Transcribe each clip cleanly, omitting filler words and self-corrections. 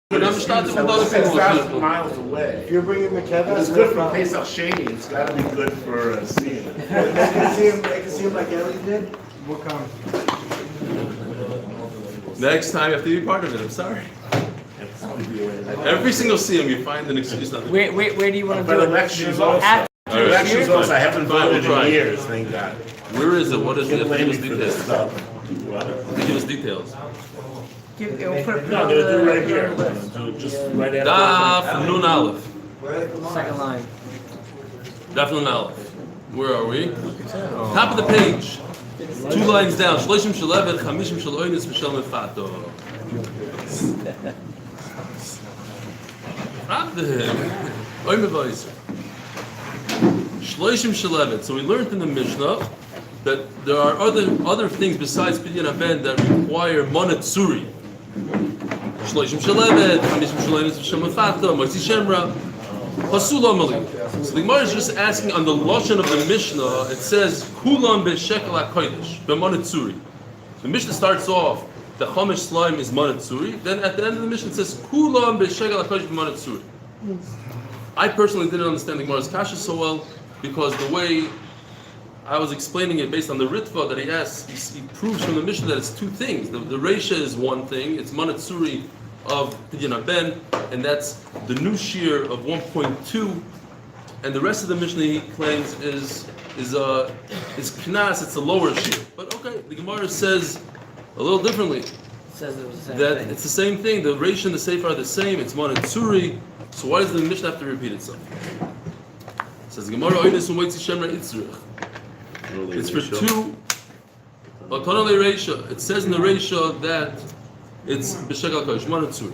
But I'm starting with other people. 6,000 miles away. If you're bringing the keva, It's good for Pesach Sheni. It's got to be good for seeing. They can see him like Eli did. We'll come. Next time you have to be part of it. I'm sorry. Every single siyum you find an excuse not to. Where do you want to But do it? elections also. After Elections also. I haven't voted Fine. in years, thank God. Where is it? What is it? Can't blame Give me us for this details. stuff. Give us details. We'll put it No, on they'll do it right the here. list. Do it just right after. Daf Nun Aleph. Second line. Daf Nun Aleph. Where are we? Top of the page. 2 lines down. Shloshim shelevet, chamishim shaloinis, v'shel mefato. Oy mevayser. Shloshim shelevet. So we learned in the Mishnah that there are other things besides Pidyon Aben that require monatsuri. Shloshim shelevet, chamishim shaloinis, v'shel mefato, moitzi shemra. Pasula Mali. So the Gemara is just asking on the lashon of the Mishnah. It says Kulam beShekel HaKodesh b'Monatsuri. The Mishnah starts off the Chomesh slime is Monatsuri. Then at the end of the Mishnah it says Kulam beShekel HaKodesh b'Monatsuri. I personally didn't understand the Gemara's kasha so well because the way I was explaining it based on the Ritva that he asks, he proves from the Mishnah that it's 2 things. The Reisha is one thing. It's Monatsuri of Pidyon Ben, and that's the new shear of 1.2, and the rest of the Mishnah he claims is knas. It's a lower shear. But okay, the Gemara says a little differently. It says it was the same That thing. it's the same thing. The Reish and the Sefer are the same. It's Monatsuri. So why does the Mishnah have to repeat itself? It says the Gemara Oinus Umoitzi Shemra Itzrich. It's for 2. But Tanale Reisha. It says in the Reisha that it's b'shekel kodesh monatsuri.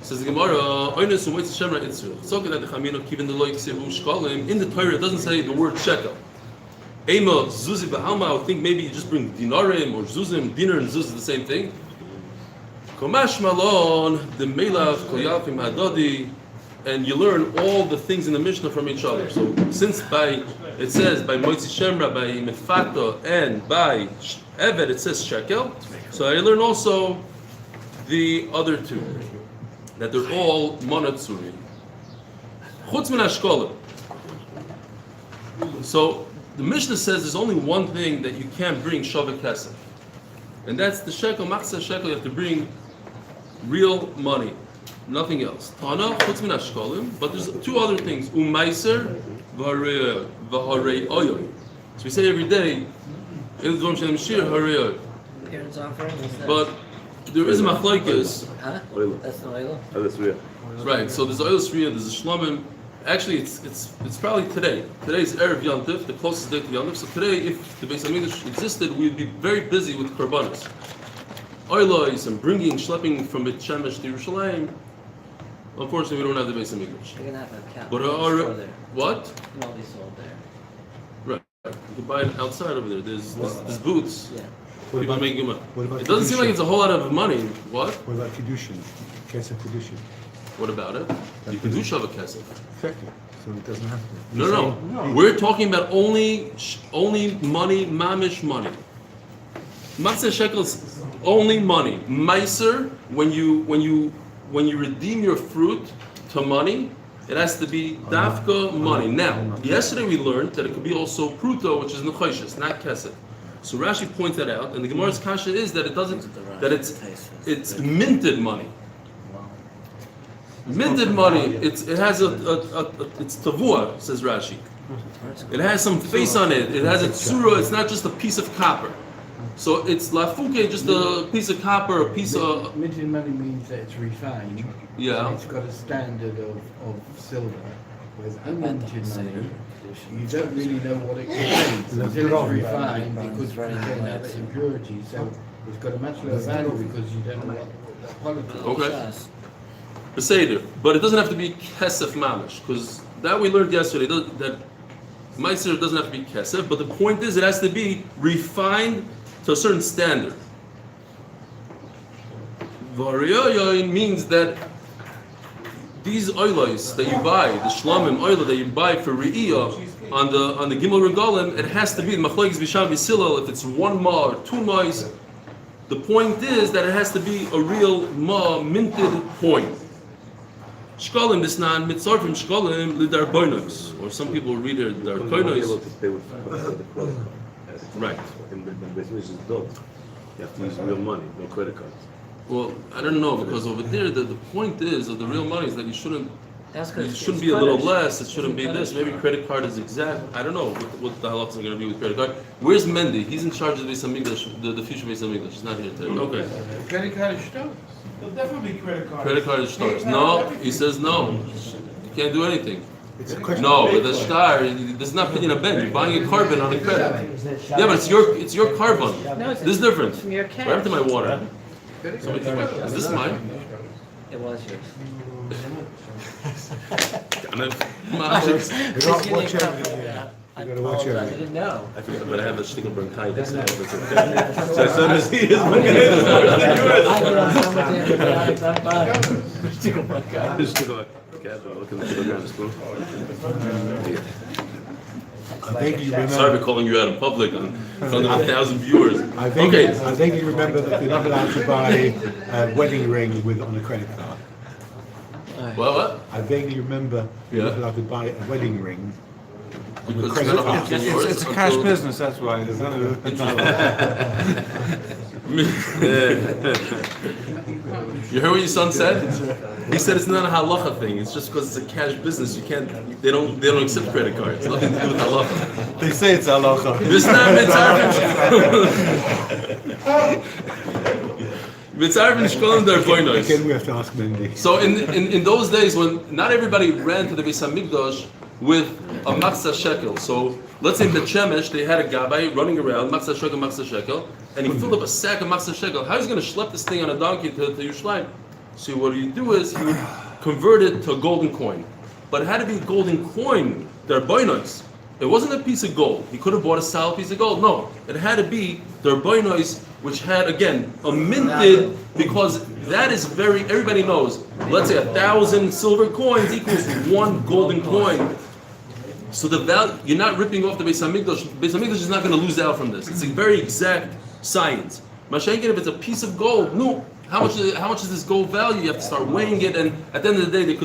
Says the Gemara, "Oinus u'moitzi shemra itzur." So that the Chamino keeping the loy ksivu shkalim in the Torah it doesn't say the word shekel. Ema zuzi b'alma. I would think maybe you just bring dinarim or zuzim. Dinar and zuz is the same thing. Komash malon the melav koyafim hadadi, and you learn all the things in the Mishnah from each other. So since it says by moitzi shemra, by mefato, and by eved it says shekel, so I learn also the other 2, that they're all monatsuri. Chutz min hashkolim. So the Mishnah says there's only one thing that you can't bring shaveh kesef, and that's the shekel, machzah shekel. You have to bring real money, nothing else. Tana chutz min hashkolim, but there's 2 other things: umaiser v'harei oyoy. So we say every day, el dvom shem shir harei oyoy. Parents offering. What's that? But there is a machlokes. Huh? That's the oil. Right, so there's oil sriya, there's a shlomim. Actually, it's probably today. Today's Erev Yantif, the closest day to Yantif. So today, if the Beis Hamikdash existed, we'd be very busy with korbanos. Oilos and schlepping from Bet Shemesh to Yerushalayim. Unfortunately, we don't have the Beis Hamikdash. You're gonna have a cow. But what? It can all be sold there. Right, you can buy it outside over there. There's booths. Yeah. People making money. What It doesn't seem like it's a whole lot of money. What? What about Kedushin? Kesef Kedushin. What about it? You can do Shavah Kesef. Exactly. So it doesn't have to. No. We're talking about only money, mamish money. Matzah shekels, only money. Meiser, when you redeem your fruit to money, it has to be dafka money. Now, yesterday we learned that it could be also pruto, which is nechoshes, not kesef. So Rashi points that out, and the Gemara's kasha is that it doesn't, that it's minted money. Minted money, it has it's tavua, says Rashi. It has some face on it. It has a tsura. It's not just a piece of copper. So it's lafuke, just a piece of copper, a piece of. Minted money means that it's refined. Yeah. And it's got a standard of silver. Whereas unminted money, you don't really know what it contains until it's refined because it contains other impurities. So it's got a much lower value because you don't know what the quality is. Okay. Beseder, but it doesn't have to be kesef mamish, because that we learned yesterday that meiser doesn't have to be kesef, but the point is it has to be refined to a certain standard. Variyoyin means that these oilos that you buy, the shlamim oil that you buy for re'iyah on the gimel regalim, it has to be the machlokes b'sham v'silal. If it's 1 ma or 2 ma'is, The point is that it has to be a real minted coin. Shkolim bisnan mitzarfim shkolim lidarbonos, or some people read it darbonos. Right. And the business is built. You have to use real money, no credit cards. Well, I don't know, because over there the point is of the real money is that you shouldn't be a little less. It shouldn't be this. Maybe credit card is exact. I don't know what the halachas are going to be with credit card. Where's Mendy? He's in charge of the Beis Hamikdash, the future Beis Hamikdash. He's not here today. Okay. Credit card is stars. There'll definitely be credit cards. Credit card is stars. No, he says no. You can't do anything. It's a question No, of with the star, this is not putting a ben. You're buying a carbon on a credit. Yeah, but it's your carbon. No, it's This is different. from your What happened to my cash. water? Somebody took my, is this mine? It was yours. And then- He's getting watch a cup. everything, Yeah. I You gotta watch apologize. I everything. didn't know. I forgot, but I have a sticker bronchitis. So as soon as he is I get on so much antibiotics, I'm fine. Just to go, okay, look at the kilograms, cool. I think you Sorry remember. for calling you out in public in front of 1,000 viewers. I think Okay. you remember that you're not allowed to buy a wedding ring on a credit card. What? I vaguely remember you're not Yeah. allowed to buy a wedding ring. Because credit it's not card. it's yours It's a cash until- business, that's why. There's none You heard what your son said? He said it's not a halacha thing. It's just because it's a cash business. You can't. They don't accept credit cards. Nothing to do with halacha. They say it's halacha. This time Mitzarvin shkolim darbonos. Again, we have to ask Mindy. So in those days when not everybody ran to the Beis Hamikdash with a machzah shekel. So let's say in Bet Shemesh they had a gabbai running around machzah shekel, and he filled up a sack of machzah shekel. How is he going to schlep this thing on a donkey to Yerushalayim? So what you do is he would convert it to a golden coin, but it had to be a golden coin. They're boinos. It wasn't a piece of gold. He could have bought a solid piece of gold. No, it had to be their boinos, which had again a minted, because that is everybody knows. Let's say 1,000 silver coins equals one golden coin. So the value, you're not ripping off the Beis Hamikdash. Beis Hamikdash is not going to lose out from this. It's a very exact science. Mashenkin, if it's a piece of gold, no. How much is this gold value? You have to start weighing it, and at the end of the day, there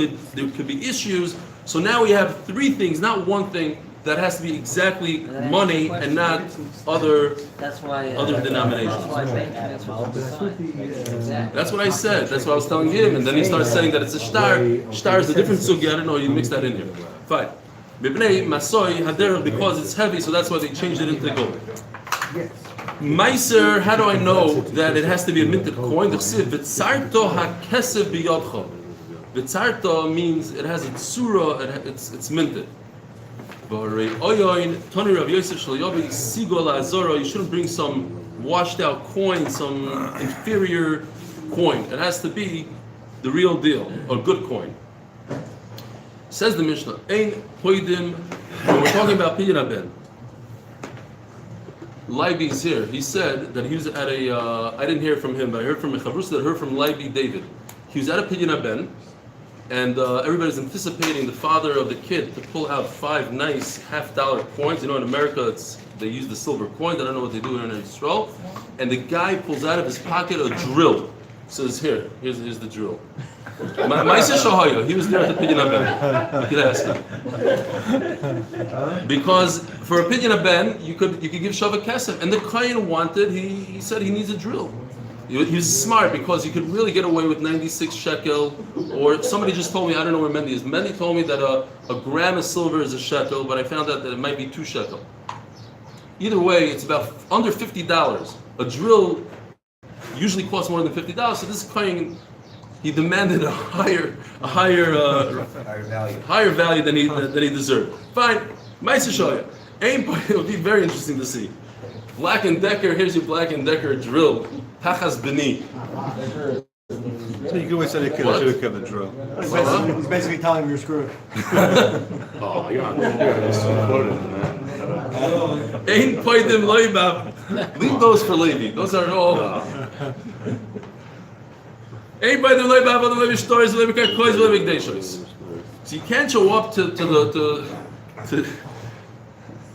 could be issues. So now we have three things, not one thing, that has to be exactly money and not other. That's why. Other denominations. That's why bank transfer all the time. Exactly. That's what I said. That's what I was telling him, and then he started saying that it's a star. Star is a different sugi. I don't know. You mix that in here. Fine. Mibnei masoi hader, because it's heavy, so that's why they changed it into gold. Meiser, how do I know that it has to be a minted coin? V'tzarto hakesef biyodcho. V'tzarto means it has a tsura, it's minted. You shouldn't bring some washed out coin, some inferior coin. It has to be the real deal, a good coin. Says the Mishnah, Ein Poidim, when we're talking about Pidyon Ben, Leiby's here. He said that he was at a, I didn't hear from him, but I heard from a Chavrus that heard from Leiby David. He was at a Pidyon Ben, and everybody's anticipating the father of the kid to pull out 5 nice $50 coins. You know, in America, they use the silver coins. I don't know what they do in Israel. And the guy pulls out of his pocket a drill. Says, here's the drill. Ma'aseh Shahaya, he was there at the Pidyon Ben. You could ask him. Because for a Pidyon Ben, you could give Shavah Kesef. And the Kohen wanted, he said he needs a drill. He was smart because you could really get away with 96 shekel, or somebody just told me, I don't know where Mendy is. Mendy told me that a gram of silver is a shekel, but I found out that it might be 2 shekel. Either way, it's about under $50. A drill usually costs more than $50, so this Kohen, he demanded a higher value than he deserved. Fine, Ma'aseh Shoya. It would be very interesting to see. Black & Decker, here's your Black & Decker drill. Tachas B'ni. So you could always say they could have kept the drill. He's basically telling him you're screwed. Oh, you're quoted, man. Ein Poidim Loibab. Leave those for Levi. Those are all. Ein Poidim Loibab, other Levi stories, Levi Kois, Levi Gdeishos. So you can't show up to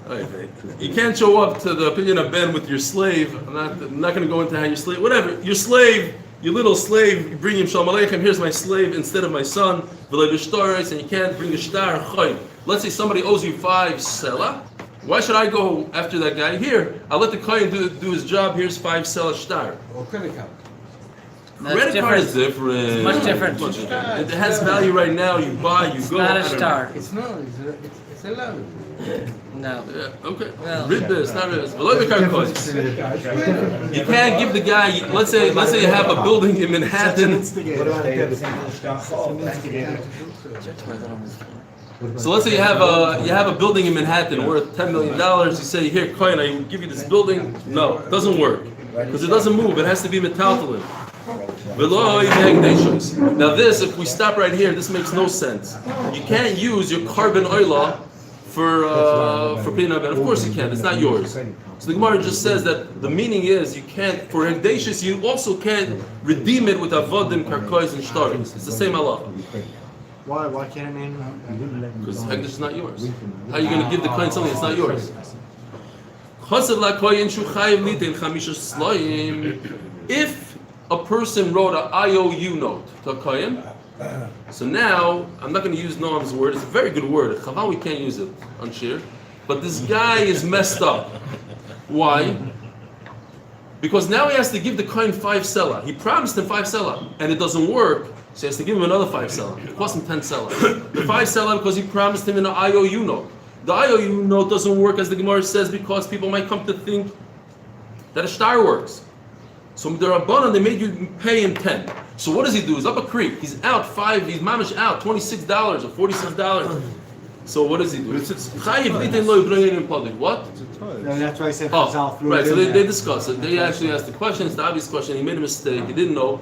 Okay. You can't show up to the opinion of Ben with your slave. I'm not going to go into how your slave, whatever. Your slave, your little slave, you bring him Shalom Aleichem, here's my slave instead of my son. And you can't bring a shtar choy. Let's say somebody owes you 5 selah. Why should I go after that guy? Here, I'll let the kohen do his job. Here's 5 selah shtar. Or credit card. Credit card is different. It's much different. It has value right now. You buy, you go. Not a star. It's not, it's a loan. No. Yeah, okay. Well- Ribbis, not ribbis. Below the card coins. You can't give the guy. Let's say you have a building in Manhattan. What about a debt? So let's say you have a building in Manhattan worth $10 million. You say, here, coin, I will give you this building. No, it doesn't work because it doesn't move. It has to be metaltalin. Now this, if we stop right here, this makes no sense. You can't use your carbon oil for peanut butter. Of course you can. It's not yours. So the Gemara just says that the meaning is you can't for hegdashis. You also can't redeem it with avodim, karkois, and shtaris. It's the same Allah. Why can't I name? Because hegdash is not yours. How are you going to give the coin something that's not yours? If a person wrote an IOU note to a kohen, so now I'm not going to use Noam's word. It's a very good word. Chaval, we can't use it on shir. But this guy is messed up. Why? Because now he has to give the kohen 5 selah. He promised him 5 selah, and it doesn't work. So he has to give him another 5 selah. It costs him 10 selah. The 5 selah because he promised him in an IOU note. The IOU note doesn't work, as the Gemara says, because people might come to think that a shtar works. So the Rabbanan, they made you pay him 10. So what does he do? He's up a creek. He's out 5. He's mamish out $26 or $46. So what does he do? What? No, that's why I said Oh, right. So they discuss it. They actually asked the question. It's the obvious question. He made a mistake. He didn't know.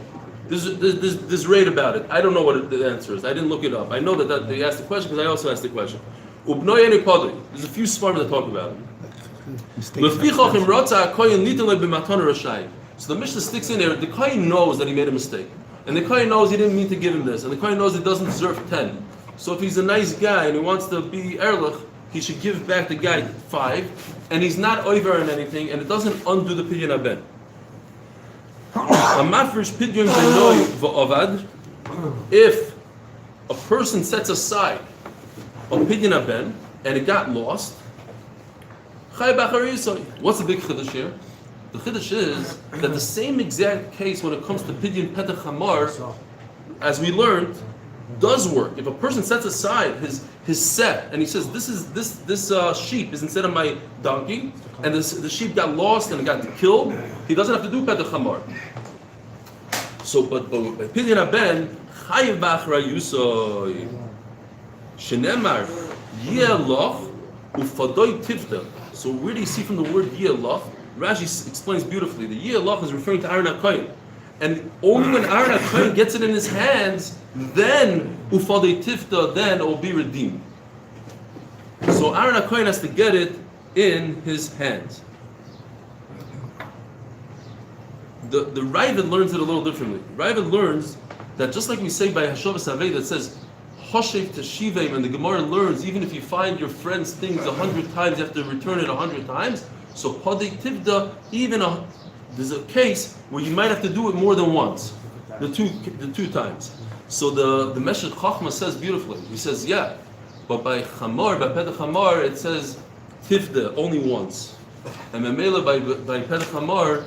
There's rate about it. I don't know what the answer is. I didn't look it up. I know that they asked the question because I also asked the question. There's a few svarim that talk about it. So the Mishnah sticks in there. The kohen knows that he made a mistake, and the kohen knows he didn't mean to give him this, and the kohen knows he doesn't deserve 10. So if he's a nice guy and he wants to be erlich, he should give back the guy 5, and he's not over on anything, and it doesn't undo the pidyon haben. If a person sets aside a pidyon haben and it got lost, what's the big chiddush here? The chiddush is that the same exact case when it comes to pidyon petach hamar, as we learned, does work. If a person sets aside his set and he says this sheep is instead of my donkey, and the sheep got lost and it got killed, he doesn't have to do petach hamar. So, but by pidyon haben chayiv b'achrayusoy shenemar yeloch ufadoy tifta. So where do you see from the word yeloch? Rashi explains beautifully. The yeloch is referring to Aaron HaKohen. And only when Aaron HaKohen gets it in his hands, then ufadei tifta, then it will be redeemed. So Aaron HaKohen has to get it in his hands. The Ravid learns it a little differently. Ravid learns that just like we say by Hashavas Havei that says Hoshev Teshivim, and the Gemara learns even if you find your friend's things 100 times, you have to return it 100 times. So Padei Tivda, there's a case where you might have to do it more than once, the two times. So the Meshech Chachma says beautifully. He says, yeah, but by Pedach Hamar, it says Tivda only once, and Memela by Pedach Hamar,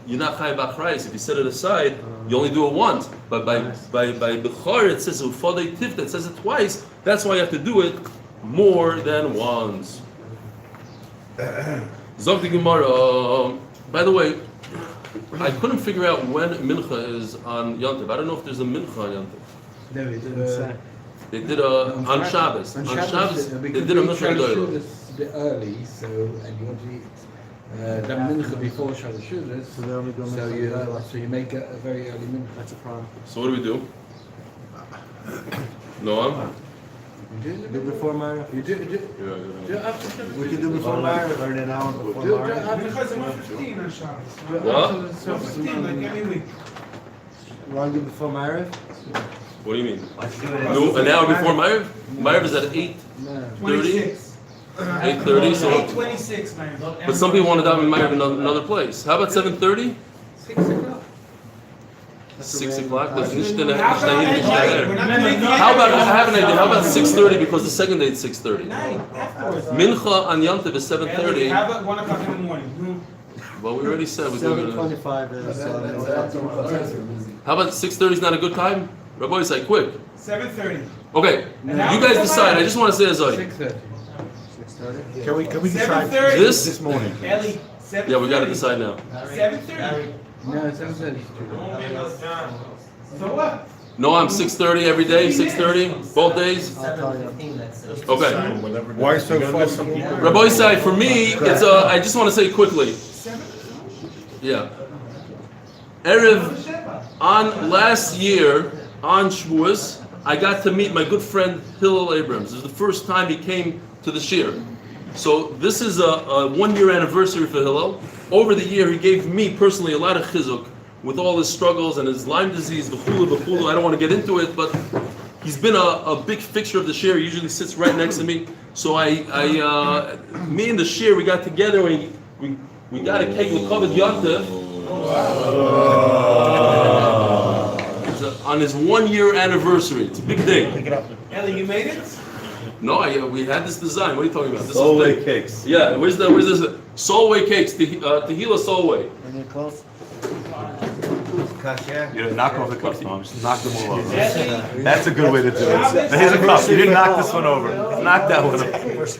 you're not Chai B'Achrayis. If you set it aside, you only do it once. But by Bechor, it says Ufadei Tivda. It says it twice. That's why you have to do it more than once. Zog the Gemara. By the way, I couldn't figure out when Mincha is on Yom Tov. I don't know if there's a Mincha on Yom Tov. No, it's They did on Shabbos. On Shabbos, they did a Mincha Doyle. It's a bit early, so and you want to eat the mincha before Shabbos Shudas, so you make a very early mincha. That's a problem. So what do we do? No, You Do before Mara? do it after Shabbos. We can do before Mara or an hour before Do it Mara. after Because it was 15 on Shabbos. What? 15, like any week. You want to do before Mara? What do you mean? No, an hour before Ma'ariv? Ma'ariv is at 8:30. 26. 8:30. So, 8:26, man. but some people want to daven Ma'ariv in another place. How about 7:30? 6 o'clock. 6 o'clock. That's nicht How about at night? We're not doing How about, I have an idea, how about 6:30 because the second day is 6:30? Night, afterwards. Mincha on Yom Tov is Ellie, 7:30. how about 1 o'clock in the morning? Well, we already said we're going to... 7:25 is. How about 6:30 is not a good time? Rabbi, say quick. 7:30. Okay, you guys decide. I just want to say Azai. 6:30. Can we decide 7:30. This? morning? Ellie, 7:30. Yeah, we got to decide now. 7:30. No, 7:30. So what? No, I'm 6:30 every day, 6:30, both days. I'll tell you. Okay. Why so fast? Rabbi Isai, for me, it's I just want to say quickly. Yeah. Erev, on last year, on Shavuos, I got to meet my good friend Hillel Abrams. This is the first time he came to the shir. So this is a 1-year anniversary for Hillel. Over the year, he gave me personally a lot of chizuk with all his struggles and his Lyme disease, v'chulu. I don't want to get into it, but he's been a big fixture of the shir. He usually sits right next to me. So me and the shir, we got together and we got a cake with Kavod Yontif. On his 1-year anniversary. It's a big day. Ellie, you made it? No, we had this design. What are you talking about? This Solway is big. cakes. Yeah, where's this? Solway cakes, Tehila Solway. When you're close. You didn't knock off the cups, Mom. Just knock them all over. That's a good way to do it. Here's a cup. You didn't knock this one over. Knock that one over. It's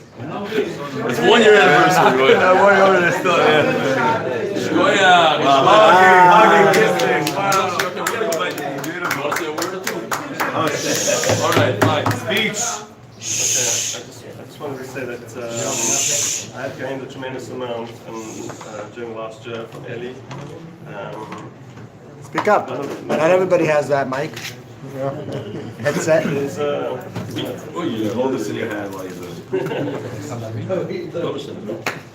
1-year anniversary. Go ahead. One over there still. Yeah. Go ahead. Hugging, kissing. Okay, we gotta go back. You want to say a word or two? All right, fine. Speech. I just wanted to say that I have gained a tremendous amount during last year from Eli. Speak up. Not everybody has that mic. Headset. There's, Oh, yeah. Hold this in your hand while you do it.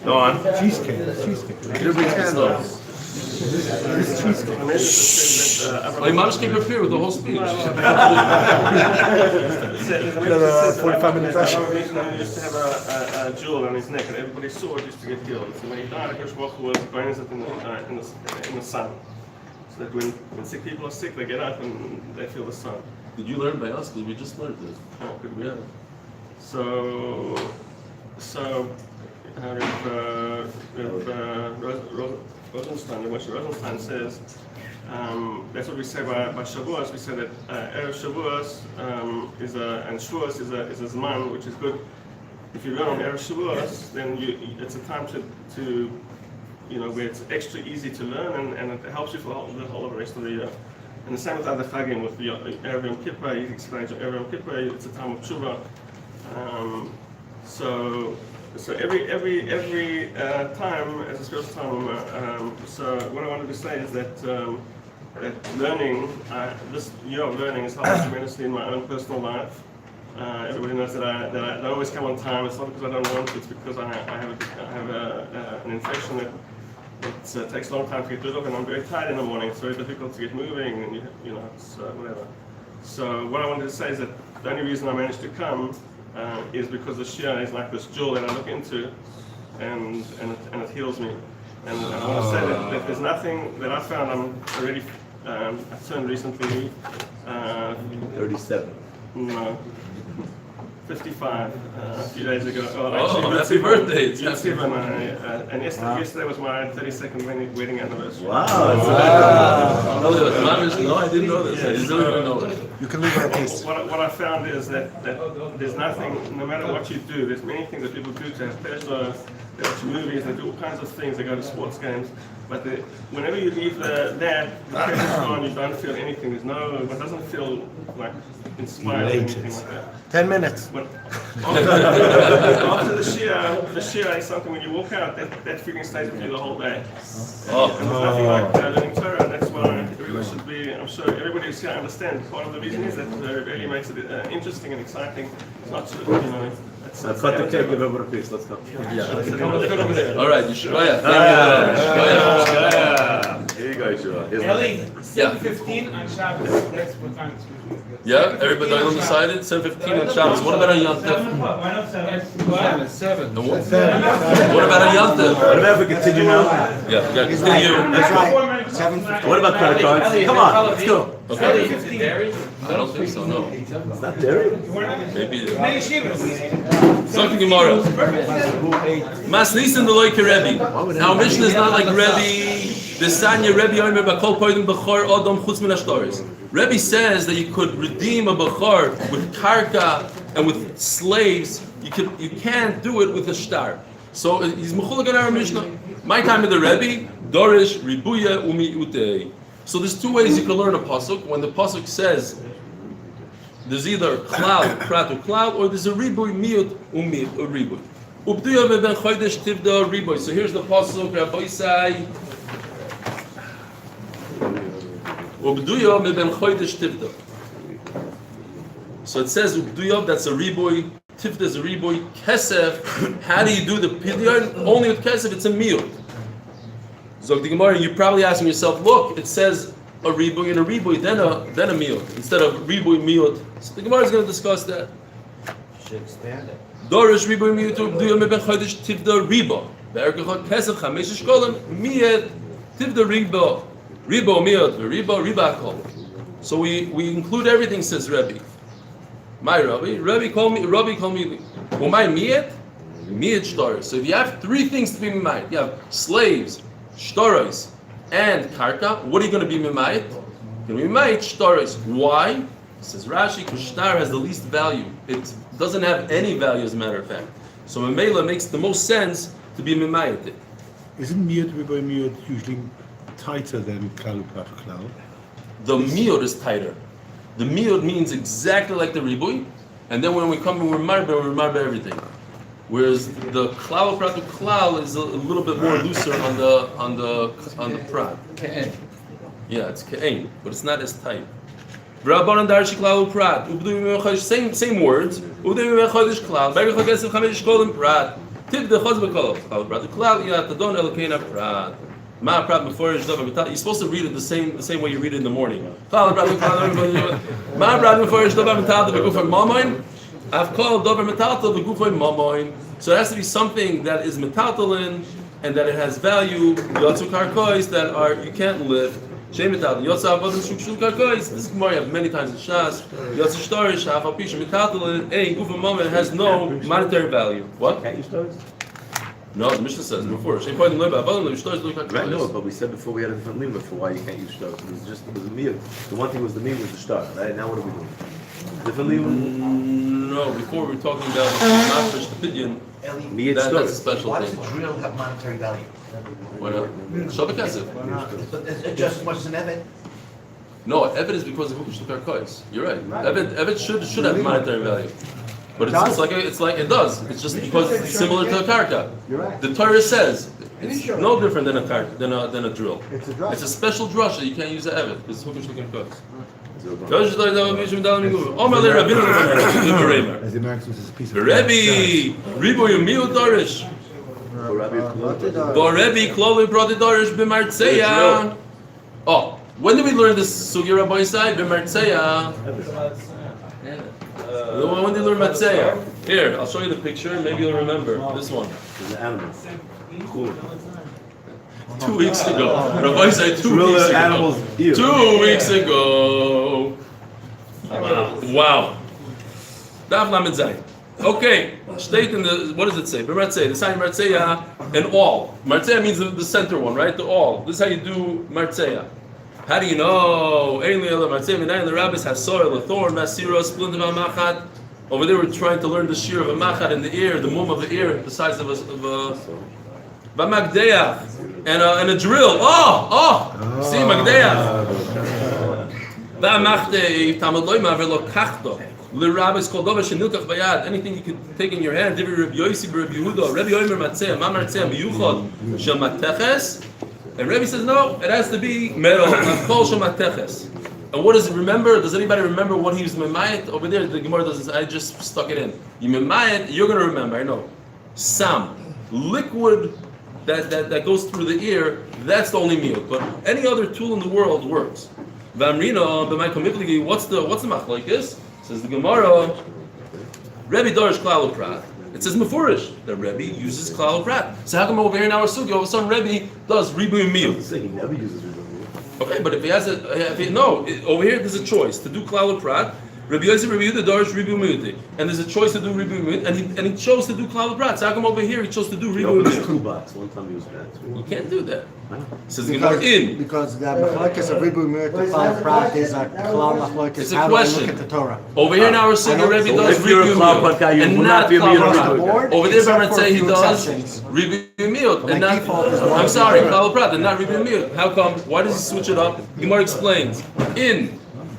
Go on. Cheesecake. My mom just came prepared with the whole speech. 45 minutes He used to have a jewel on his neck, and everybody saw it used to get healed. So when he died, Akash Baruch was burning it in the sun. So that when sick people are sick, they get up and they feel the sun. Did you learn by us? We just learned this. Oh, good. Yeah. So Rosenstein, the Moshe Rosenstein says, that's what we say by Shavuos. We say that Erev Shavuos and Shavuos is a Zman, which is good. If you run on Erev Shavuos, then it's a time to where it's extra easy to learn and it helps you for the whole of the rest of the year. And the same with other Chagim, with Erev Yom Kippur. He explains Erev Yom Kippur, it's a time of tshuva. So every time as a spiritual time. So what I wanted to say is that learning, this year of learning has helped tremendously in my own personal life. Everybody knows that I don't always come on time. It's not because I don't want to. It's because I have an infection that takes a long time to get rid of, and I'm very tired in the morning. It's very difficult to get moving, and it's whatever. So what I wanted to say is that the only reason I managed to come is because the Shia is like this jewel that I look into, and it heals me. And I want to say that there's nothing that I found. I'm already I turned recently. 37. No. 55 a few days ago. Oh, happy birthday. It's happy And yesterday was my 32nd wedding anniversary. Wow. No, I didn't know this. I really didn't know it. You can leave her a piece. What I found is that there's nothing, no matter what you do, there's many things that people do to have pleasure. They watch movies, they do all kinds of things, they go to sports games. But whenever you leave the pressure's gone, you don't feel anything. It doesn't feel like inspired or anything like that. 10 minutes. But after the Shia is something when you walk out, that feeling stays with you the whole day. And there's nothing like learning Torah, and that's why everyone should be, I'm sure everybody who's here understands. Part of the reason is that it really makes it interesting and exciting. It's not, Cut the cake, give over a piece. Let's go. All right, you should. Go ahead. Here you go, Shua. Here's Ellie, one. 7:15 on Shabbos. That's what time it's supposed to be. Yeah, everybody undecided. 7:15 on Shabbos. What about on Yom Tov? Why not 7? Seven. And what about on Yom Tov? What about if we continue now? Yeah, He's right. continue. He's right. 7:15. What about credit cards? Come on, let's go. Okay. I don't think so. No. It's not dairy. Maybe. Many shivas. Something Gemara. Mas nisan the like Rebbe. Now Mishnah is not like Rebbe. The Sanya Rebbe Omer Bakol Poidim Bechor Odom Chutz Min Ashtaris. Rebbe says that you could redeem a Bechor with karka and with slaves. You can't do it with a star. So he's Mechulik on our Mishnah. My time of the Rebbe, Dorish Ribuya Umi Utei. So there's two ways you can learn a pasuk. When the pasuk says there's either cloud, prat or cloud, or there's a ribuy miut umit or ribuy. Ubduya ben chodesh tivda ribuy. So here's the pasuk. Rabbi say Ubduya ben chodesh tivda. So it says Ubduya, that's a ribuy. Tivda is a ribuy. Kesef. How do you do the pidyon? Only with kesef, it's a miut. So the Gemara, you're probably asking yourself, look, it says a ribuy and a ribuy, then a miut instead of ribuy miut. So the Gemara is going to discuss that. Should expand it. Dorish ribuy miut ubduya meben chodesh tivda riba. Be'erkechot kesef chamesh shkolim miet tivda riba. Riba miut riba kol. So we include everything, says Rebbe. My Rebbe call me umay miet shtar. So if you have three things to be mimayit, you have slaves, shtaros, and karka. What are you going to be mimayit? You're going to be mimayit shtaros. Why? Says Rashi, because shtar has the least value. It doesn't have any value, as a matter of fact. So Mamela makes the most sense to be mimayit. Isn't miut riboy miut usually tighter than klal uprat klal? The miut is tighter. The miut means exactly like the ribuy, and then when we come and we're marbe everything. Whereas the klal prat to klal is a little bit more looser on the prat. Yeah, it's ke'en, but it's not as tight. Rabbanan darshi klal prat. Same words. Ubdu chodesh klal. Berich chodesh chamesh shkolim prat. Tib the chos bekol klal prat. Klal yat adon elkeina prat. Ma prat before you're supposed to read it the same way you read it in the morning. Klal prat klal. Ma prat before you're metal the begufay mamoin. I've called dover metaltal the gufay mamoin. So it has to be something that is metaltalin and that it has value. Yotzu karkois that are you can't lift. Shem metal. Yotzu avodim shuk karkois. This Gemara you have many times in Shas. Yotzu storish hafal pish metaltalin. A gufay mamoin has no monetary value. What? Can't you start? No, the Mishnah says before. Shem pointing leba avodim shtorish look Right, no, karkois. but we said before we had a different limit for why you can't use stars. It was a meal. The one thing was the meal was the star. Right? Now what are we doing? Different limit? No, before we were talking about not fish the pigeon. Meat That's a stars. special Why does thing. a drill have monetary value? Why not? Shabbat kesef. But it's just as much as an evet. No, Evet is because of Hukush Karkois. You're right. Evet should have monetary value. But it's like it does. It's just because it's similar to a karka. You're right. The Torah says it's no different than a karka, than a drill. It's a drush. It's a special drasha. You can't use the Evet. It's Hukush Karkois. As the Americans, it's a piece of Rebbe, Riboy Miu Dorish. Rebbe, Chloe brought the Dorish b'Martzeya. Oh, when did we learn this Sugi Rabbi side? B'Martzeya. When did we learn Martzeya? Here, I'll show you the picture. Maybe you'll remember this one. The animals. Cool. 2 weeks ago. Rabbi said 2 weeks ago. Animals. Ew. 2 weeks ago. Wow. Daf Lamed Zayin. Okay. State in the, what does it say? B'Martzeya. The sign Martzeya and all. Martzeya means the center one, right? The all. This is how you do Martzeya. How do you know? The rabbis have soil, a thorn, masiro, splinter of a machat. Over there, we're trying to learn the shear of a machat in the ear, the mum of the ear, the size of a magdeya, and a drill. See, magdeya. The rabbis called over shenilkach bayad. Anything you can take in your hand. Divi Rabbi Yosi, Rabbi Yehuda, Rabbi Yomer Matzeya, Ma Martzeya, Biyuchad, Shel Mateches. And Rebbe says, no, it has to be metal, kol shemateches. And what does it remember? Does anybody remember what he was memayit? Over there, the Gemara doesn't, I just stuck it in. You memayit, you're going to remember, I know. Sam, liquid that goes through the ear, that's the only miyut. But any other tool in the world works. V'amrina b'may komikli, what's the machlokes? Says the Gemara, Rebbe darish klal uprat. It says mefurish that Rebbe uses klal uprat. So how come over here in our sugi, all of a sudden Rebbe does ribu miyut? He never uses it. Okay, but if he has over here there's a choice to do klal uprat. Rabbi Yosef, Rabbi Yehuda, Darish, Ribu Miyuti. And there's a choice to do Ribu Miyut, and he chose to do Klal Brat. So how come over here he chose to do Ribu His Miyut? toolbox. One time he was bad. You can't do that. Says the Gemara Because the machlokes of Ribu Mir to Klal Prat is a Klal machlokes. It's a How do I question. look at the Torah? Over here in our Sugi, Rebbe does If you're a Ribu Klal Prat guy, Miyut, you and will not not be a Klal Miyut. Brat. Board, Over there, except Barat for say a he few does exceptions. Ribu Miyut, My and not. default is one. I'm sorry, Klal Brat, and not Ribu Miyut. How come? Why does he switch it up? Gemara explains.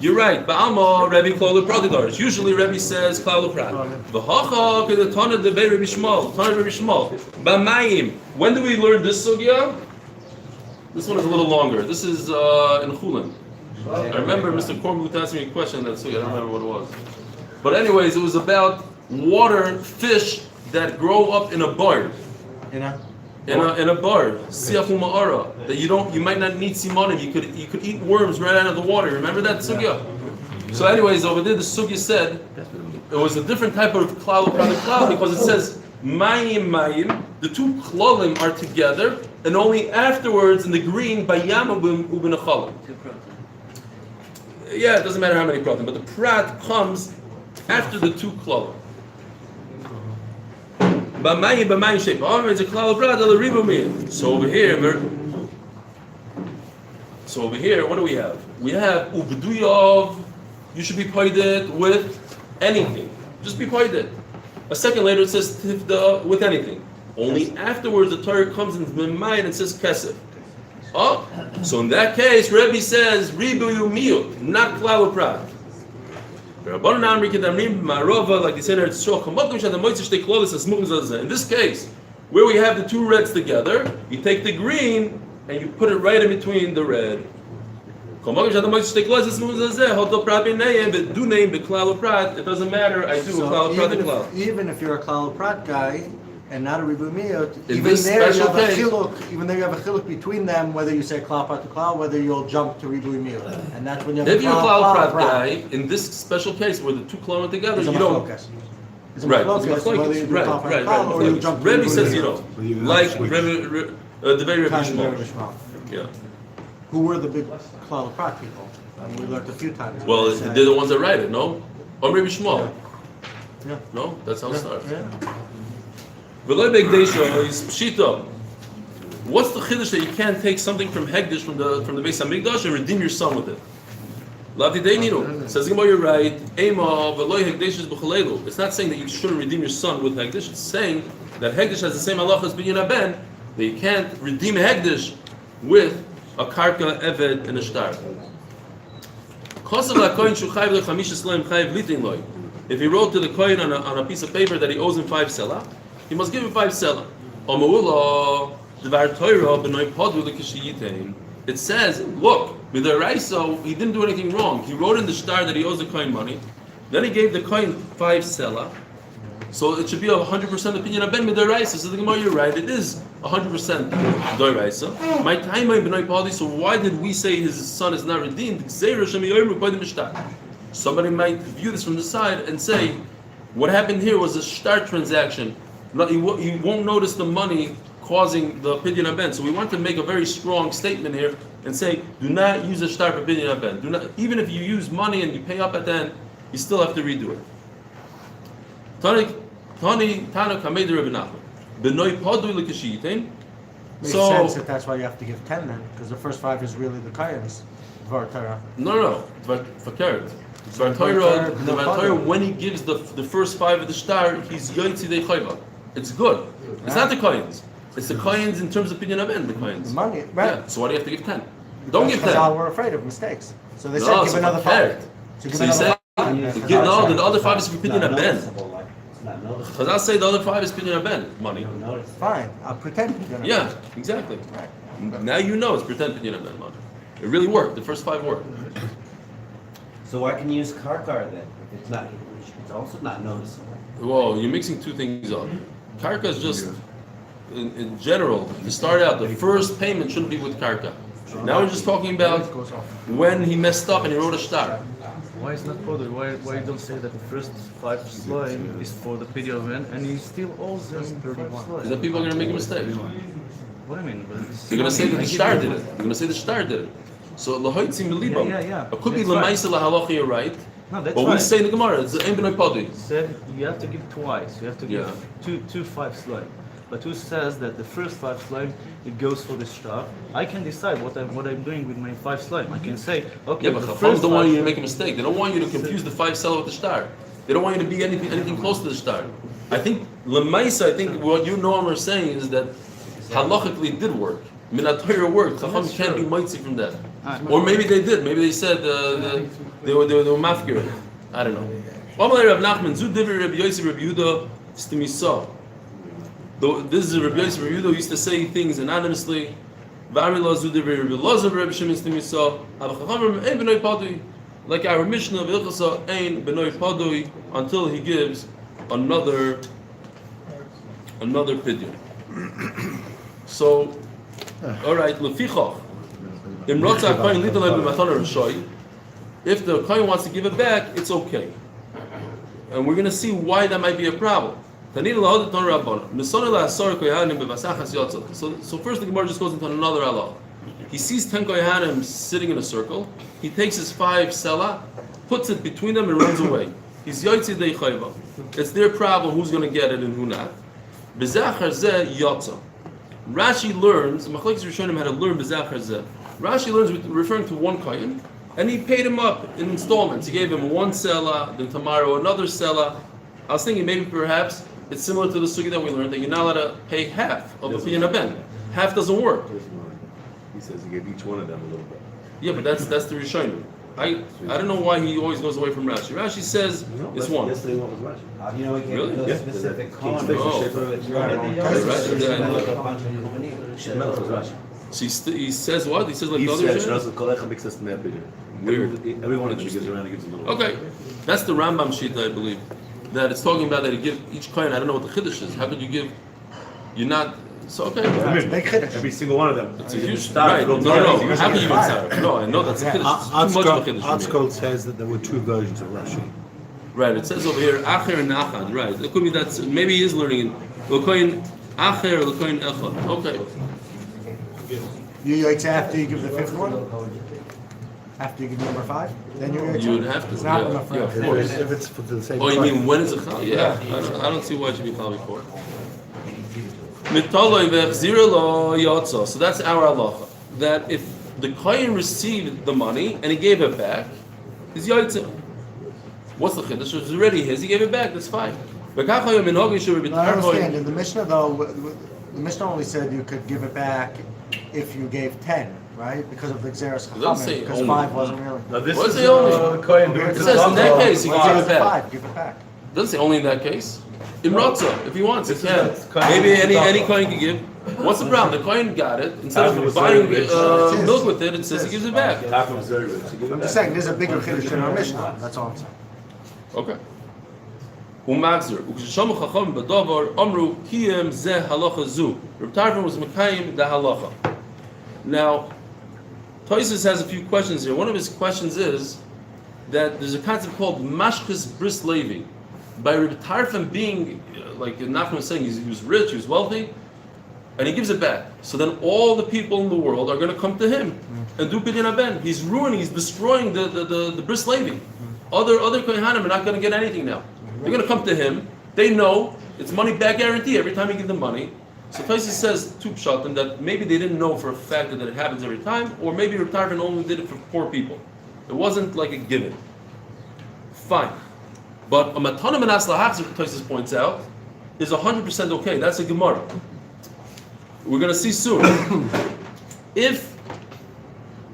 You're right. Ba'alma, Rebbe Klal Prat Darish. Usually Rebbe says Klal Prat. V'hacha k'datana debei Rebbe Shmuel. Tana Rebbe Shmuel. B'mayim. When do we learn this sugya? This one is a little longer. This is in Chulin. I remember Mr. Kornblut asked me a question that sugya. I don't remember what it was. But anyways, it was about water fish that grow up in a barn. In a bar, siafu ma'ara, that you might not need simonim. You could eat worms right out of the water. Remember that sugya? So, anyways, over there the sugya said it was a different type of klal because it says mayim. The two klalim are together, and only afterwards in the green bayam ubinachalim. Yeah, it doesn't matter how many pratim, but the prat comes after the two klalim. So over here, what do we have? We have ubduyov. You should be paided with anything. Just be paided. A second later it says tifda with anything. Only afterwards the Torah comes in Mimayim and says kesef. Oh, so in that case, Rebbe says ribuyu miyut, not klal prat. Like they said, in this case, where we have the two reds together, you take the green and you put it right in between the red. It doesn't matter. I do klal prat. Even if you're a klal prat guy and not a ribu miyut, In even this there you special have a case- chiluk. Even there you have a chiluk between them, whether you say klal prat to klal, whether you'll jump to ribu miyut, and that's when you have If you're a klal prat prat. guy, in this special case where the two klal are together, It's a you don't. machlokes. It's a Right, machlokes, it's whether you do right, klal prat right, to klal or you right. jump to Rebbe ribu says you miyut. don't. Like the very Rebbe Kind of Shmuel. very Shmuel. Yeah. Who were the big klal prat people? We learned a few times. Well, they're the ones that write it, no? Or maybe Shmuel. Yeah. No, that's how it starts. Yeah. V'lo be'gdeisha is pshita. What's the chiddush that you can't take something from Hegdish from the Beis Hamikdash and redeem your son with it? Lavdi Deininu says Gemara, you're right. Ema v'lo Hegdish is b'chalelu. It's not saying that you shouldn't redeem your son with Hegdish. It's saying that Hegdish has the same halacha as binyan ben, that you can't redeem a Hegdish with a karka, eved, and a shtar. If he wrote to the kohen on a piece of paper that he owes him 5 selah, he must give him 5 selah. It says, look, with the Raiso, he didn't do anything wrong. He wrote in the shtar that he owes the kohen money. Then he gave the kohen 5 selah. So it should be a 100% opinion of Ben Midaraisa. So the Gemara, you're right, it is 100% Doraisa. My time b'nai pali. So why did we say his son is not redeemed? Somebody might view this from the side and say, what happened here was a shtar transaction. He won't notice the money causing the opinion of Ben. So we want to make a very strong statement here and say, do not use a shtar for opinion of Ben. Do not, even if you use money and you pay up at the end, you still have to redo it. Tana Kamei Rebbe Nachman. B'noi Padu l'kashiyitin. Makes sense that that's why you have to give 10 then, because the first 5 is really the kohen's Dvar Torah. No. Fakert. The Torah, when he gives the first 5 of the shtar, he's Yoitzi de Chayva. It's good. It's not the kohen's. It's the kohen's in terms of opinion of end, the kohen's. The money, right? Yeah. So why do you have to give 10? Don't give 10. Chazal were afraid of mistakes. So they said No, give so another fakert. 5. So you say, no, the other 5 is for opinion of Ben. Not noticeable. Because I'll say the other 5 is opinion of Ben money. Fine, I'll pretend. Yeah, exactly. Now you know it's pretend opinion of Ben money. It really worked. The first 5 worked. So why can you use karkar then? If it's not, it's also not noticeable. Whoa, you're mixing 2 things up. Karka is just in general, to start out, the first payment shouldn't be with karka. Now we're just talking about when he messed up and he wrote a shtar. Why is not further? Why you don't say that the first 5 slime is for the pity of man and he still owes them 31 slime? Is that people are going to make a mistake? What I mean? They're going to say that the shtar did it. They're going to say the shtar did it. So lahoitzi milibam. Yeah. It could be That's right. lemaisa lahalacha, you're right. No, that's But right. we say in the Gemara, it's ein b'noi padi. Said you have to give twice. You have to give Yeah. two 5 slime. But who says that the first 5 slime it goes for the shtar? I can decide what I'm doing with my 5 slime. I can say, okay, Yeah, but the Chacham first don't want you to slime- make a mistake. They don't want you to confuse the 5 seller with the shtar. They don't want you to be anything close to the shtar. I think lemaisa, I think what you know are saying is that halachically it did work. Minat Torah worked. Chacham can't be mitzi from that. Or maybe they did. Maybe they said they were mafkir. I don't know. Amalei Rav Nachman, Zu Divrei Rabbi Yosef Rabbi Yehuda Stimisa. Though this is Rabbi Yosef Rabbi Yehuda used to say things anonymously. V'ari lo Zu Divrei Rabbi Elazar Rabbi Shimon Stimisa. Hava Chachamim ein b'noi padui. Like our Mishnah of Ilchasa ein b'noi padui until he gives another pidyon. So, all right, lefichach. If the kohen wants to give it back, it's okay. And we're going to see why that might be a problem. So first the Gemara just goes into another halach. He sees 10 kohanim sitting in a circle. He takes his 5 selah, puts it between them and runs away. He's yotzi dei chayva. It's their problem who's going to get it and who not. Bezachar zeh yotza. Rashi learns, Machlekes Rishonim had to learn Bezachar zeh. Rashi learns referring to one kohen, and he paid him up in installments. He gave him 1 selah, then tomorrow another selah. I was thinking maybe perhaps it's similar to the sugi that we learned that you're not allowed to pay half of the piyun ben. Half doesn't work. He says he gave each one of them a little bit. Yeah, but that's the Rishonim. I don't know why he always goes away from Rashi. Rashi says it's one. Yesterday one was Rashi. How do you know he gave Really? those Yeah. specific King's comments? Fish Oh. and Rashi. So he says what? He says like He the other says, Rishonim? Kolecha makes us bigger. Weird. Every one of them he gives around, he gives a little. Okay, that's the Rambam sheet, I believe. That it's talking about that you give each coin. I don't know what the chiddush is. How could you give? You're not. So okay. Every single one of them. It's a huge. Right? No. How can you even say? No, I know that's a kiddush. It's too much of a kiddush. Article says that there were 2 versions of Rashi. Right. It says over here acher and achad. Right. It could be that maybe he is learning in l'koin acher l'koin echad. Okay. You yotze after you give the 5th one? After you give number 5? Then you yotze? You would have to. It's not Yeah, enough for yeah, of everything. course. If it's for the same Oh, you price. mean when is it chal? Yeah. I don't see why it should be chal before. Mitaloi v'echzira lo yotza. So that's our halacha. That if the kohen received the money and he gave it back, he's yotza. What's the chiddush? It's already his. He gave it back. That's fine. No, I understand. In the Mishnah, though, the Mishnah only said you could give it back if you gave 10, right? Because of the Xeris It doesn't say Chachamim, because only. 5 wasn't really. Now this What's is the only? the Kohen doing It the says in that case you Well, can it's give it back. 5, give it back. It doesn't say only in that case. In Ratzah, if he wants, he This can. is the Maybe Kohen any Tzedakah. Kohen can give. What's the problem? The Kohen got it. Instead After of was buying very rich. milk with it, it says he gives it back. Half was very rich. He gave it I'm back. just saying, there's a bigger Kiddush in our Mishnah. That's all I'm saying. Okay. Umagzer. Ukshashamu chacham b'davar amru kiyem zeh halacha zu. Reb Tarfon was mekayim the halacha. Now, Toysus has a few questions here. One of his questions is that there's a concept called mashkes bris levi. By Reb Tarfon being, like Nachman was saying, he was rich, he was wealthy, and he gives it back. So then all the people in the world are going to come to him and do pidyon ben. He's ruining, he's destroying the bris levi. Other kohanim are not going to get anything now. They're going to come to him. They know it's money back guarantee every time you give them money. So Tosis says two pshatim that maybe they didn't know for a fact that it happens every time, or maybe Reb Tarfon only did it for poor people. It wasn't like a given. Fine. But a matana menas lahachzir, Tosis points out, is 100% okay. That's a Gemara. We're going to see soon. If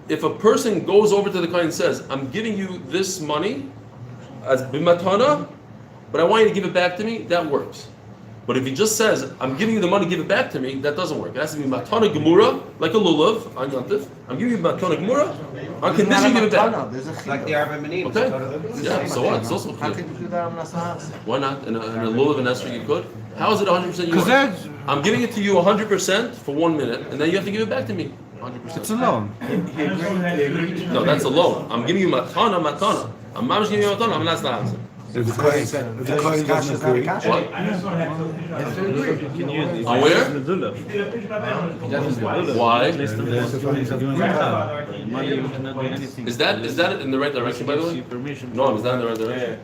a person goes over to the kohen and says, I'm giving you this money as bimatana, but I want you to give it back to me, that works. But if he just says, I'm giving you the money, give it back to me, that doesn't work. It has to be matana gemura, like a lulav on Yantif. I'm giving you matana gemura, on condition you give it back. Like the Arba Menim. Okay. Yeah, so what? It's also How clear. can you do that on Nasahas? Why not? In a lulav and esrog you could. How is it 100% yours? I'm giving it to you 100% for 1 minute, and then you have to give it back to me 100%. It's a loan. No, that's a loan. I'm giving you matana. I'm not giving you matana. I'm not answer. If the coin doesn't agree, What? I just want to have to. On where? Why? Is that in the right direction, by the way? No, is that in the right direction?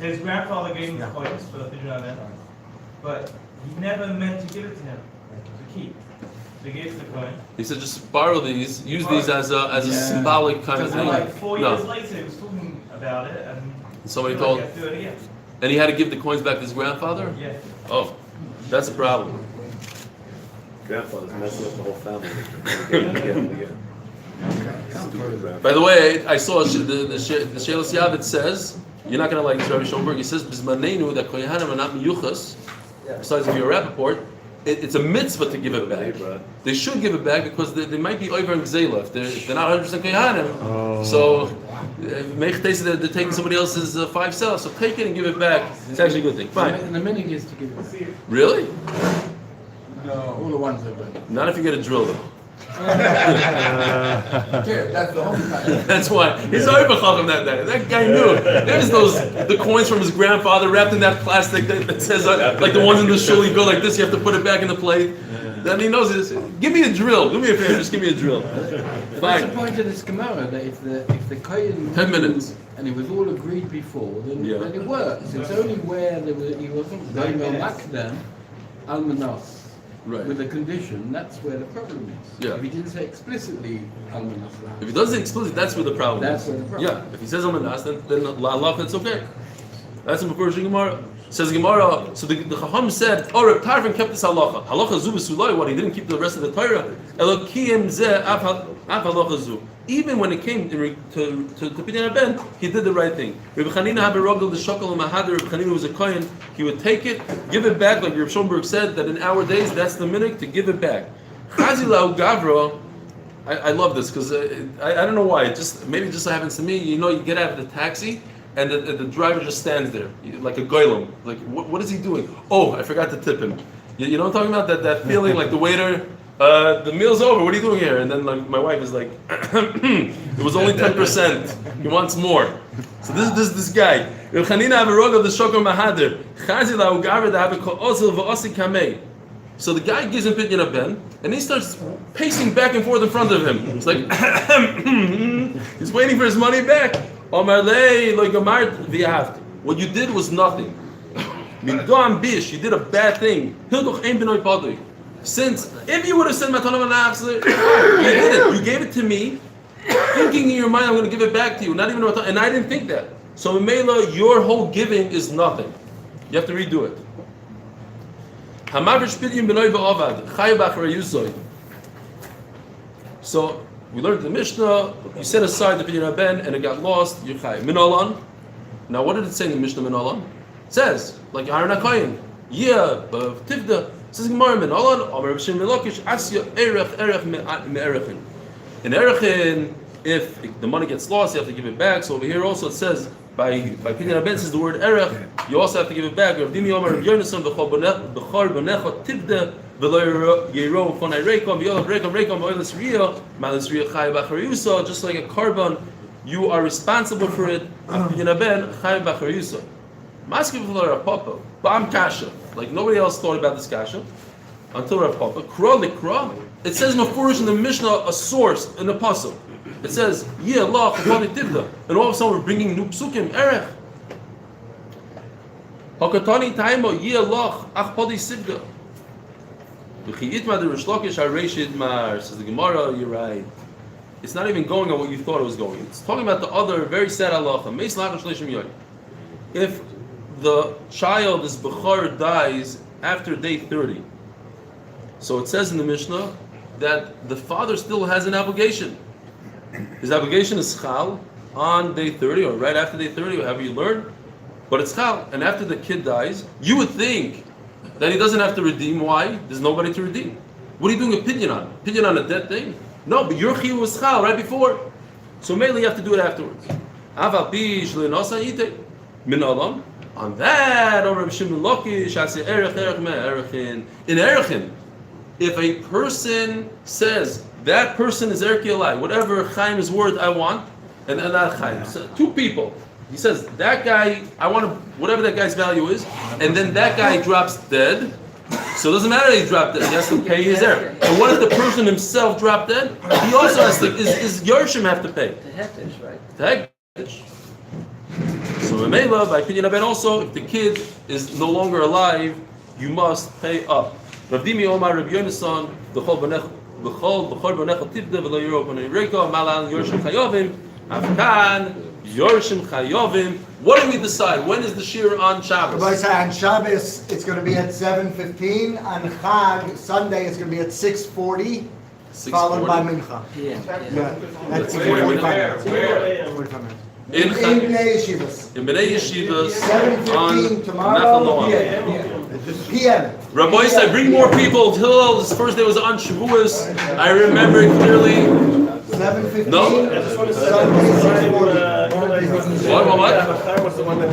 His grandfather gave him the coins for the Pidgin, but he never meant to give it to him to keep. They gave the coin. He said, just borrow these, use these as a symbolic kind of So thing. like 4 years No. later, he was talking about it, and Somebody he told, kept doing it again. and he had to give the coins back to his grandfather? Yeah. Oh, that's a problem. Grandfather's messing up the whole family. Again. By the way, I saw the Shelos Yavit says, you're not going to like this, Rabbi Schoenberg, he says, Bismanenu, that Koyahanim are not miyuchas, besides if you're a Rappaport, it's a mitzvah to give it back. They should give it back because they might be over in Gzela if they're not 100% Koyahanim. So, make taste that they're taking somebody else's 5 cells, so take it and give it back. It's actually a good thing. Fine. And the meaning is to give it back. Really? No, all the ones that went. Not if you get a drill though. That's the whole time. That's why he's over chacham that day. That guy knew. There's the coins from his grandfather wrapped in that plastic that says like the ones in the shul. You go like this. You have to put it back in the plate. Then he knows this. Give me a drill. Do me a favor. Just give me a drill. What's the Fine. point of this Gemara that if the kohen 10 minutes. and it was all agreed before, then it works. It's only where he wasn't going back then, almanos. Right. With a condition, that's where the problem is. Yeah. If he didn't say explicitly almanos. If he doesn't explicit, that's where the problem That's is. where the problem Yeah. If he says Amanas, then Allah, that's okay. That's in Bechoros Gemara. Says Gemara. So the Chacham said, "Oh, Reb Tarfon kept this halacha. Halacha zu b'sulai. What he didn't keep the rest of the Torah. Elokim zeh af halacha zu. Even when it came to Pidyon Ben, he did the right thing. Reb Chanina had berogel the shokol mahader. Reb Chanina was a kohen. He would take it, give it back, like Reb Schoenberg said that in our days that's the minute to give it back. Chazilau gavra. I love this because I don't know why. It just happens to me. You know, you get out of the taxi. And the driver just stands there, like a goylem. Like, what is he doing? Oh, I forgot to tip him. You know what I'm talking about? That feeling like the waiter, the meal's over, what are you doing here? And then like, my wife is like, it was only 10%. He wants more. So this guy. So the guy gives him Pidyon Ben, and he starts pacing back and forth in front of him. It's like, he's waiting for his money back. What you did was nothing. You did a bad thing. Since if you would have said Matana Manachs, you did it. You gave it to me, thinking in your mind I'm going to give it back to you. Not even Matana, and I didn't think that. So Mela, your whole giving is nothing. You have to redo it. So we learned the Mishnah, you set aside the Pidyon Ben and it got lost, you're chayav. Min Olam. Now what did it say in the Mishnah, Min Olam? It says, like Aaron HaKoyin, Tivda, it says Gemara, Min Olam, Omer B'Shem Melokish, Asya Erech Me'erechin. In Erechin, if the money gets lost, you have to give it back. So over here also it says, by Pidyon Ben says the word Erech, you also have to give it back. Rav Dimi Omer Rav Yonason, B'chor B'necha Tivda, just like a carbon, you are responsible for it. Like nobody else thought about this kasha until Rav Papa. It says Mefurish in the Mishnah, a source, an apostle. It says, and all of a sudden we're bringing new psukim, erech. Says the Gemara, you're right. It's not even going on what you thought it was going. It's talking about the other very sad halacha. If the child, this Bechor, dies after day 30, so it says in the Mishnah that the father still has an obligation. His obligation is chal on day 30 or right after day 30, or however you learn, but it's chal. And after the kid dies, you would think that he doesn't have to redeem. Why? There's nobody to redeem. What are you doing opinion on? Opinion on a dead thing? No, but your chiyuv was chal right before. So mainly you have to do it afterwards. Aval pi shleinosa yite min olam. On that, over Shimon Lakish, I say erech me erechin. In erechin, if a person says that person is erki alai, whatever Chaim is worth, I want, and not Chaim. So two people. He says that guy, I want whatever that guy's value is, and then that guy drops dead. So it doesn't matter that he dropped dead. He has to pay his error. And what if the person himself dropped dead? He also has to. Is Yershim have to pay? The hektish, right? The hektish. So Mamela, by opinion of Ben also, if the kid is no longer alive, you must pay up. Rav Dimi Omar Rav Yonason, B'chol Bonecha Tivda V'lo Yiro B'nei Reka Malan Yorshim Chayovim Afkan Yorshim Chayovim. What do we decide? When is the shir on Shabbos? Rabbi say on Shabbos it's going to be at 7:15. On Chag Sunday it's going to be at 6:40, followed by Mincha. Yeah. Yeah, that's Wait, 45 Where? minutes. 45 minutes. In Bnei Yeshivas. In Bnei Yeshivas 7:15 on tomorrow. PM. Rabbi said, bring more people. Hillel, this first day was on Shavuos. I remember it clearly. 7:15. No. Sunday 6:40. What? Chaim was the one that